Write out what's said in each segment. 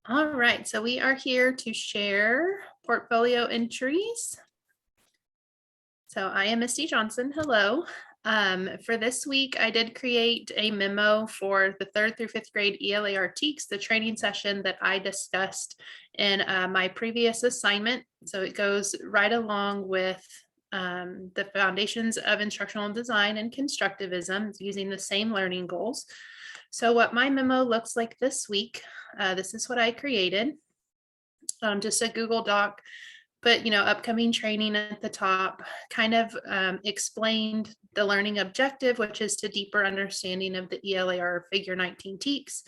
All right, so we are here to share portfolio entries. So I am Misty Johnson. Hello. For this week, I did create a memo for the 3rd through 5th grade ELA TEKS, the training session that I discussed in my previous assignment. So it goes right along with the foundations of instructional design and constructivism using the same learning goals. So what my memo looks like this week, this is what I created. Just a Google Doc, but upcoming training at the top, kind of explained the learning objective, which is to deeper understanding of the ELAR Figure 19 TEKS,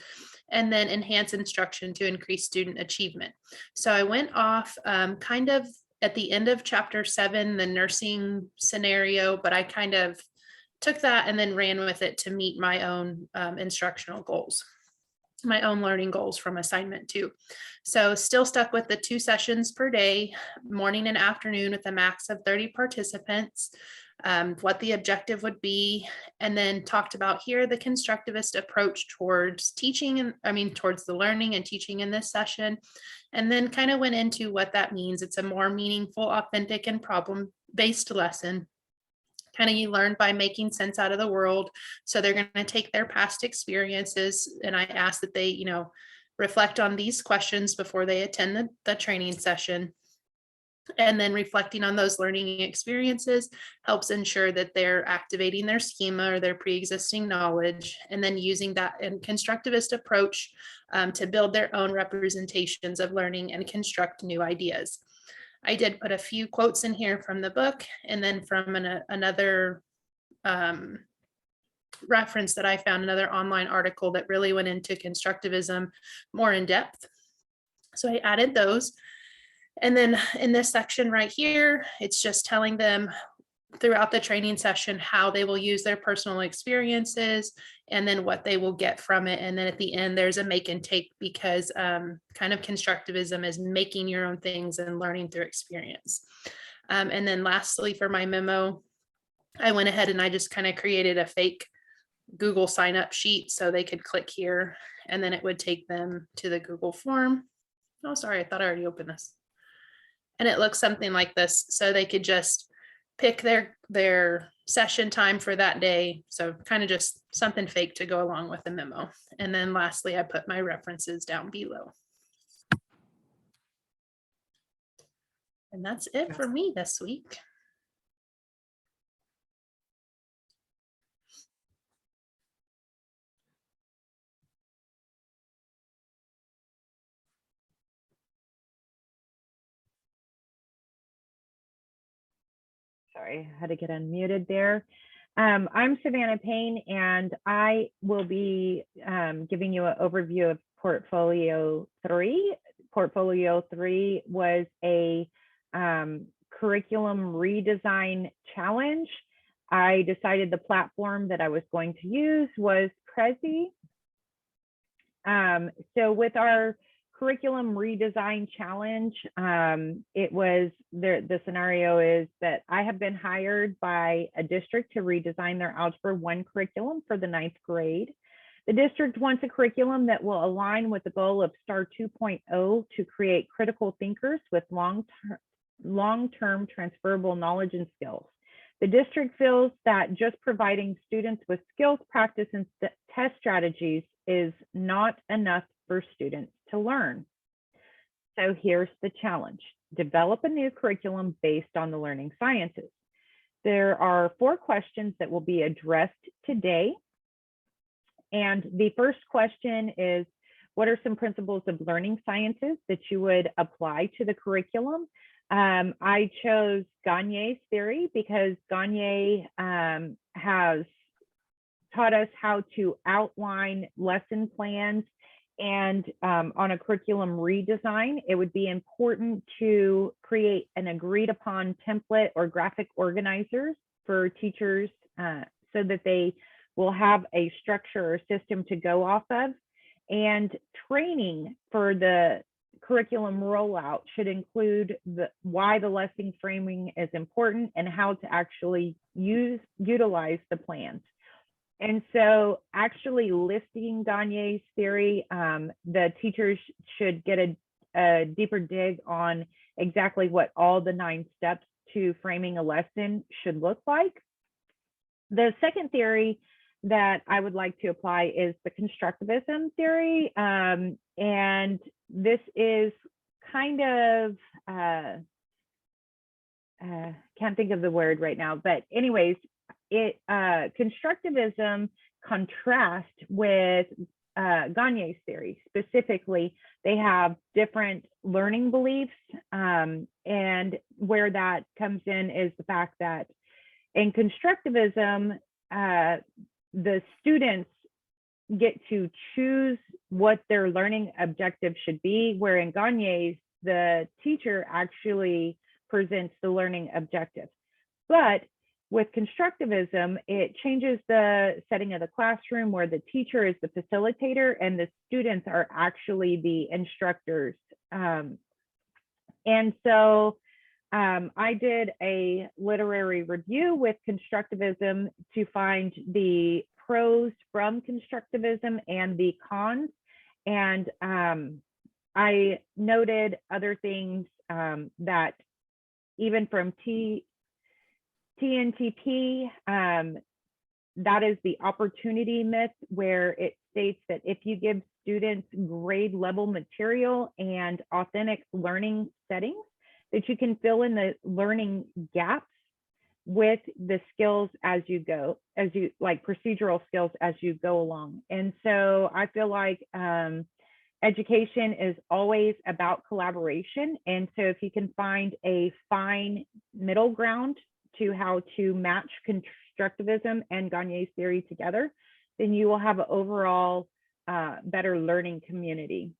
and then enhance instruction to increase student achievement. So I went off kind of at the end of chapter 7, the nursing scenario, but I kind of took that and then ran with it to meet my own instructional goals, my own learning goals from assignment 2. So still stuck with the 2 sessions per day, morning and afternoon, with a max of 30 participants, what the objective would be, and then talked about here the constructivist approach towards teaching, and towards the learning and teaching in this session, and then kind of went into what that means. It's a more meaningful, authentic, and problem-based lesson. Kind of you learn by making sense out of the world. So they're going to take their past experiences, and I ask that they, reflect on these questions before they attend the training session. And then reflecting on those learning experiences helps ensure that they're activating their schema or their pre-existing knowledge, and then using that in constructivist approach to build their own representations of learning and construct new ideas. I did put a few quotes in here from the book, and then from another reference that I found, another online article that really went into constructivism more in depth. So I added those. And then in this section right here, it's just telling them throughout the training session how they will use their personal experiences and then what they will get from it. And then at the end, there's a make and take, because kind of constructivism is making your own things and learning through experience. And then lastly, for my memo, I went ahead and I just kind of created a fake Google sign up sheet so they could click here, and then it would take them to the Google form. Oh, sorry, I thought I already opened this. And it looks something like this. So they could just pick their session time for that day. So kind of just something fake to go along with the memo. And then lastly, I put my references down below. And that's it for me this week. Sorry, I had to get unmuted there. I'm Savannah Payne, and I will be giving you an overview of Portfolio 3. Portfolio 3 was a curriculum redesign challenge. I decided the platform that I was going to use was Prezi. So with our curriculum redesign challenge, it was the scenario is that I have been hired by a district to redesign their Algebra 1 curriculum for the 9th grade. The district wants a curriculum that will align with the goal of STAR 2.0 to create critical thinkers with long-term transferable knowledge and skills. The district feels that just providing students with skills, practice, and test strategies is not enough for students to learn. So here's the challenge. Develop a new curriculum based on the learning sciences. There are 4 questions that will be addressed today. And the first question is, what are some principles of learning sciences that you would apply to the curriculum? I chose Gagne's theory because Gagne has taught us how to outline lesson plans, and on a curriculum redesign, it would be important to create an agreed upon template or graphic organizers for teachers so that they will have a structure or system to go off of. And training for the curriculum rollout should include why the lesson framing is important and how to actually utilize the plans. And so actually listing Gagne's theory, the teachers should get a deeper dig on exactly what all the 9 steps to framing a lesson should look like. The second theory that I would like to apply is the constructivism theory. And this is kind of, can't think of the word right now, but anyways, constructivism contrasts with Gagne's theory. Specifically, they have different learning beliefs, and where that comes in is the fact that in constructivism, the students get to choose what their learning objective should be, where in Gagne's, the teacher actually presents the learning objective. But with constructivism, it changes the setting of the classroom where the teacher is the facilitator and the students are actually the instructors. And so I did a literary review with constructivism to find the pros from constructivism and the cons. And I noted other things that even from TNTP, that is the opportunity myth, where it states that if you give students grade level material and authentic learning settings, that you can fill in the learning gaps with the skills as you go, like procedural skills as you go along. And so I feel like education is always about collaboration. And so if you can find a fine middle ground to how to match constructivism and Gagne's theory together, then you will have an overall better learning community.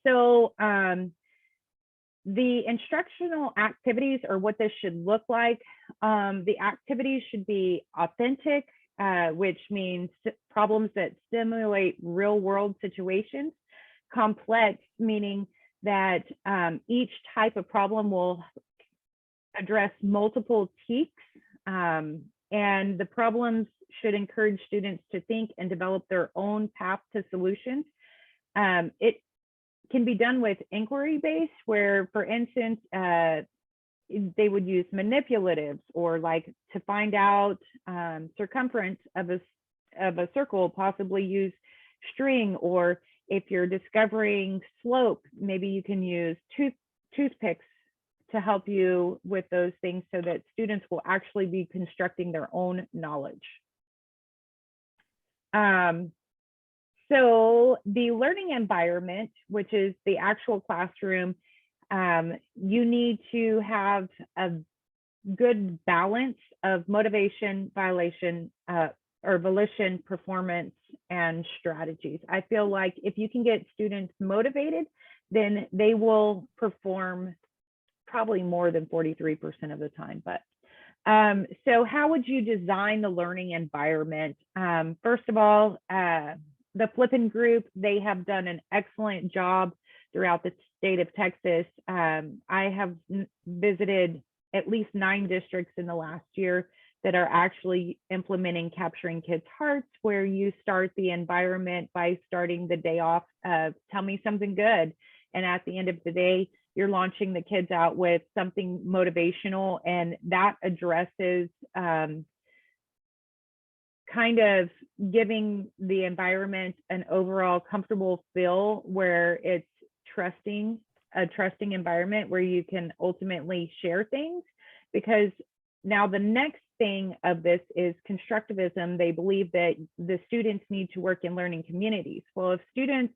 So the instructional activities, or what this should look like, the activities should be authentic, which means problems that stimulate real world situations. Complex, meaning that each type of problem will address multiple teaks, and the problems should encourage students to think and develop their own path to solutions. It can be done with inquiry based, where, for instance, they would use manipulatives, or like to find out circumference of a circle, possibly use string, or if you're discovering slope, maybe you can use toothpicks to help you with those things, so that students will actually be constructing their own knowledge. So the learning environment, which is the actual classroom, you need to have a good balance of motivation, volition, performance, and strategies. I feel like if you can get students motivated, then they will perform probably more than 43% of the time. But so how would you design the learning environment? First of all, the Flippin Group, they have done an excellent job throughout the state of Texas. I have visited at least 9 districts in the last year that are actually implementing Capturing Kids' Hearts, where you start the environment by starting the day off, tell me something good. And at the end of the day, you're launching the kids out with something motivational, and that addresses kind of giving the environment an overall comfortable feel, where it's a trusting environment where you can ultimately share things. Because now the next thing of this is constructivism. They believe that the students need to work in learning communities. Well, if students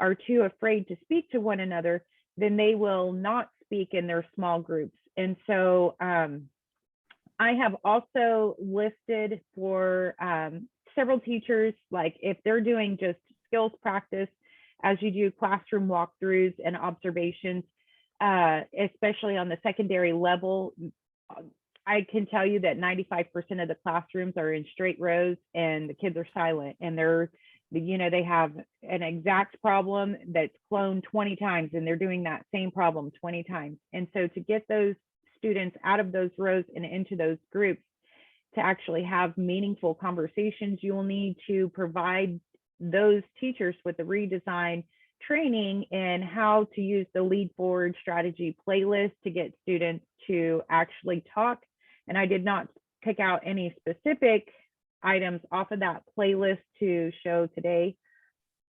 are too afraid to speak to one another, then they will not speak in their small groups. And so I have also listed for several teachers, like if they're doing just skills practice, as you do classroom walkthroughs and observations, especially on the secondary level, I can tell you that 95% of the classrooms are in straight rows and the kids are silent, and they have an exact problem that's cloned 20 times and they're doing that same problem 20 times. And so to get those students out of those rows and into those groups, to actually have meaningful conversations. You will need to provide those teachers with the redesign training in how to use the lead forward strategy playlist to get students to actually talk. And I did not pick out any specific items off of that playlist to show today,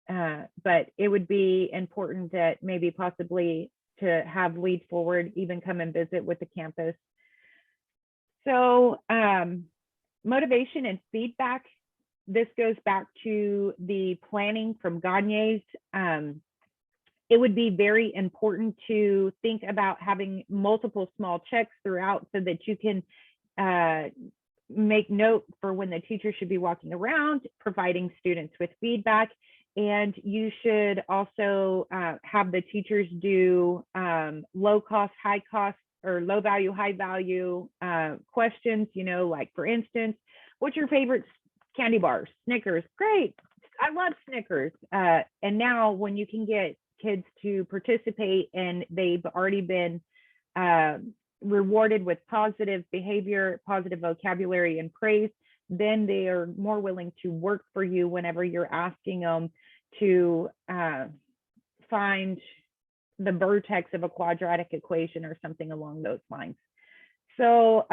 but it would be important that maybe possibly to have lead forward even come and visit with the campus. So motivation and feedback, this goes back to the planning from Gagne's. It would be very important to think about having multiple small checks throughout so that you can make note for when the teacher should be walking around, providing students with feedback. And you should also have the teachers do low cost, high cost, or low value, high value questions, you know, like for instance, what's your favorite candy bars? Snickers, great. I love Snickers. And now when you can get kids to participate and they've already been rewarded with positive behavior, positive vocabulary and praise, then they are more willing to work for you whenever you're asking them to find the vertex of a quadratic equation or something along those lines. So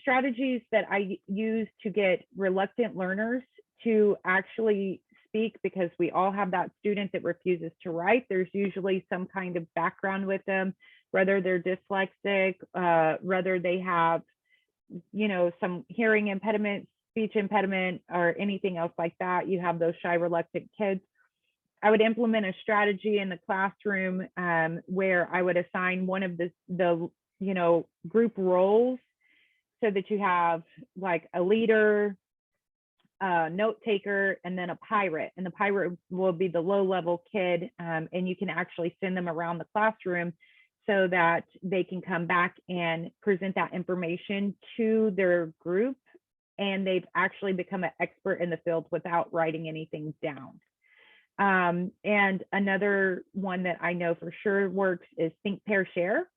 strategies that I use to get reluctant learners to actually speak, because we all have that student that refuses to write. There's usually some kind of background with them, whether they're dyslexic, whether they have, you know, some hearing impediment, speech impediment, or anything else like that. You have those shy, reluctant kids. I would implement a strategy in the classroom where I would assign one of the you know, group roles so that you have like a leader, note taker, and then a pirate. And the pirate will be the low level kid, and you can actually send them around the classroom so that they can come back and present that information to their group, and they've actually become an expert in the field without writing anything down. And another one that I know for sure works is think, pair, share.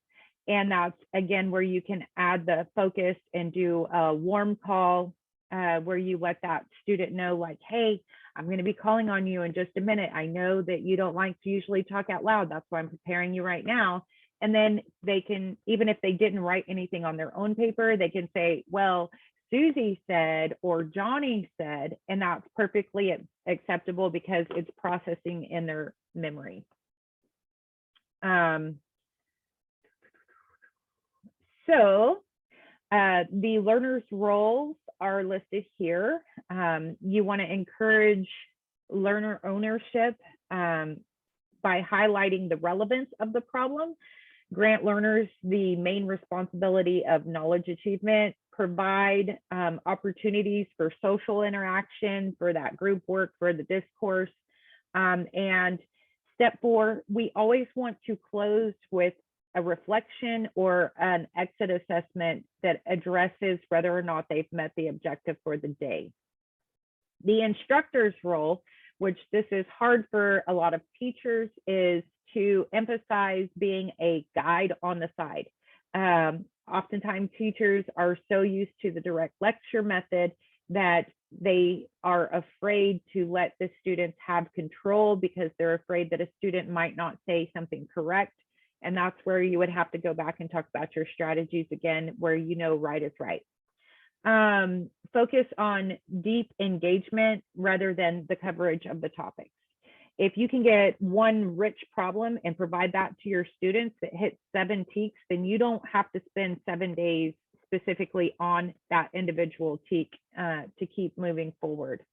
And that's, again, where you can add the focus and do a warm call where you let that student know, like, hey, I'm going to be calling on you in just a minute. I know that you don't like to usually talk out loud. That's why I'm preparing you right now. And then they can, even if they didn't write anything on their own paper, they can say, well, Susie said, or Johnny said, and that's perfectly acceptable because it's processing in their memory. So the learners' roles are listed here. You want to encourage learner ownership by highlighting the relevance of the problem, grant learners the main responsibility of knowledge achievement, provide opportunities for social interaction, for that group work, for the discourse. And step 4, we always want to close with a reflection or an exit assessment that addresses whether or not they've met the objective for the day. The instructor's role, which this is hard for a lot of teachers, is to emphasize being a guide on the side. Oftentimes teachers are so used to the direct lecture method that they are afraid to let the students have control because they're afraid that a student might not say something correct. And that's where you would have to go back and talk about your strategies again, where you know right is right. Focus on deep engagement rather than the coverage of the topics. If you can get one rich problem and provide that to your students that hits 7 teaks, then you don't have to spend 7 days specifically on that individual teak to keep moving forward.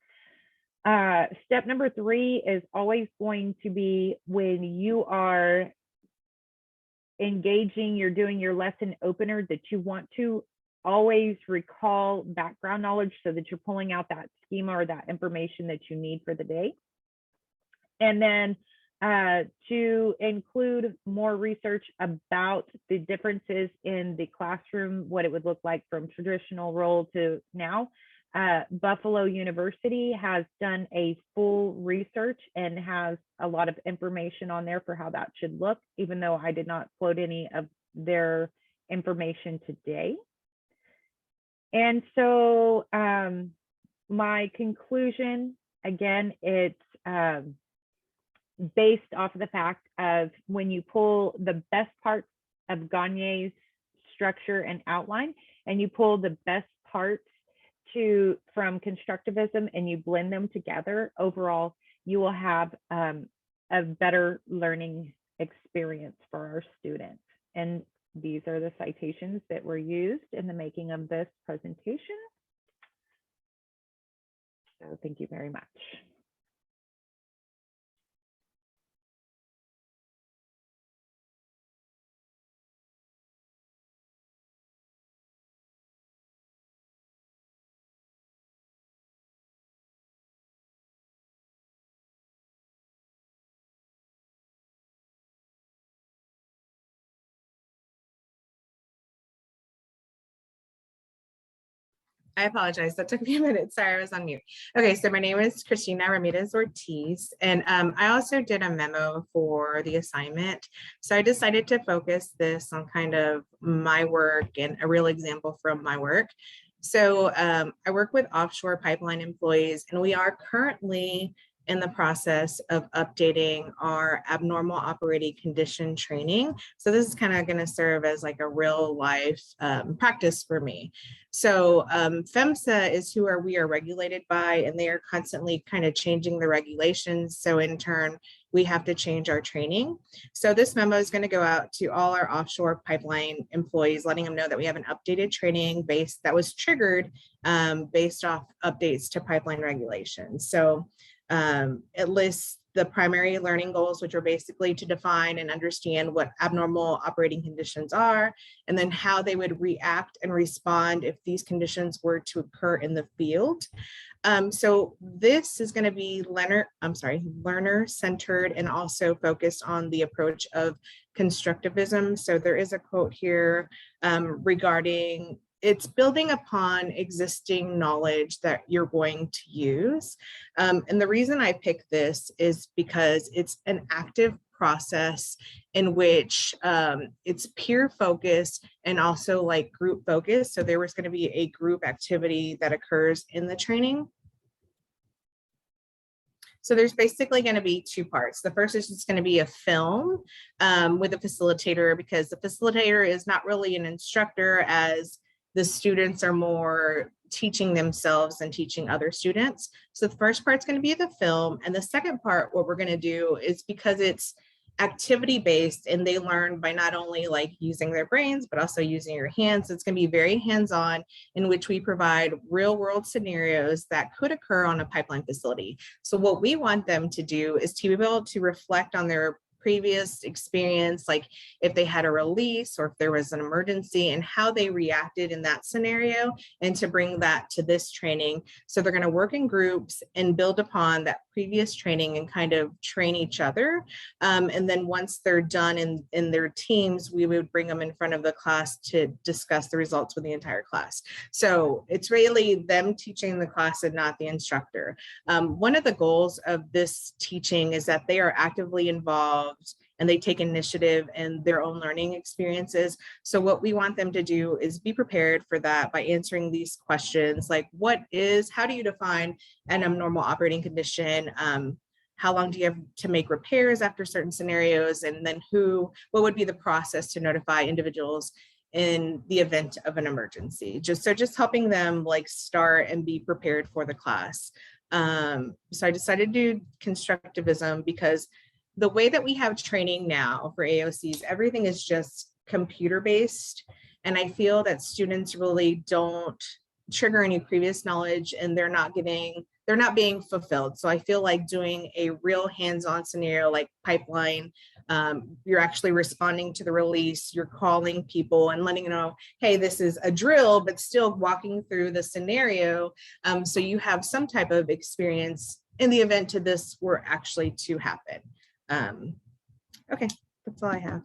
Step number 3 is always going to be when you are engaging, you're doing your lesson opener, that you want to always recall background knowledge so that you're pulling out that schema or that information that you need for the day. And then to include more research about the differences in the classroom, what it would look like from traditional role to now. Buffalo University has done a full research and has a lot of information on there for how that should look, even though I did not quote any of their information today. And so my conclusion, again, it's based off of the fact of when you pull the best parts of Gagne's structure and outline, and you pull the best parts from constructivism and you blend them together, overall, you will have a better learning experience for our students. And these are the citations that were used in the making of this presentation. So thank you very much. I apologize. That took me a minute. Sorry, I was on mute. Okay, so my name is Christina Ramirez Ortiz, and I also did a memo for the assignment. So I decided to focus this on kind of my work and a real example from my work. So I work with offshore pipeline employees, and we are currently in the process of updating our abnormal operating condition training. So this is kind of going to serve as like a real life practice for me. So FEMSA is who we are regulated by, and they are constantly kind of changing the regulations. So in turn, we have to change our training. So this memo is going to go out to all our offshore pipeline employees, letting them know that we have an updated training base that was triggered based off updates to pipeline regulations. So it lists the primary learning goals, which are basically to define and understand what abnormal operating conditions are, and then how they would react and respond if these conditions were to occur in the field. So this is going to be learner-centered and also focused on the approach of constructivism. So there is a quote here regarding it's building upon existing knowledge that you're going to use. And the reason I picked this is because it's an active process in which it's peer focused and also like group focused. So there was going to be a group activity that occurs in the training. So there's basically going to be two parts. The first is just going to be a film with a facilitator, because the facilitator is not really an instructor, as the students are more teaching themselves and teaching other students. So the first part's going to be the film. And the second part, what we're going to do is, because it's activity based and they learn by not only like using their brains, but also using your hands. It's going to be very hands-on, in which we provide real world scenarios that could occur on a pipeline facility. So what we want them to do is to be able to reflect on their previous experience, like if they had a release or if there was an emergency, and how they reacted in that scenario, and to bring that to this training. So they're going to work in groups and build upon that previous training and kind of train each other. And then once they're done in their teams, we would bring them in front of the class to discuss the results with the entire class. So it's really them teaching the class and not the instructor. One of the goals of this teaching is that they are actively involved and they take initiative in their own learning experiences. So what we want them to do is be prepared for that by answering these questions, like how do you define an abnormal operating condition? How long do you have to make repairs after certain scenarios? And then what would be the process to notify individuals in the event of an emergency? Just helping them like start and be prepared for the class. So I decided to do constructivism because the way that we have training now for AOCs, everything is just computer based. And I feel that students really don't trigger any previous knowledge, and they're not being fulfilled. So I feel like doing a real hands-on scenario like pipeline, you're actually responding to the release, you're calling people and letting them know, hey, this is a drill, but still walking through the scenario. So you have some type of experience in the event to this were actually to happen. Okay, that's all I have.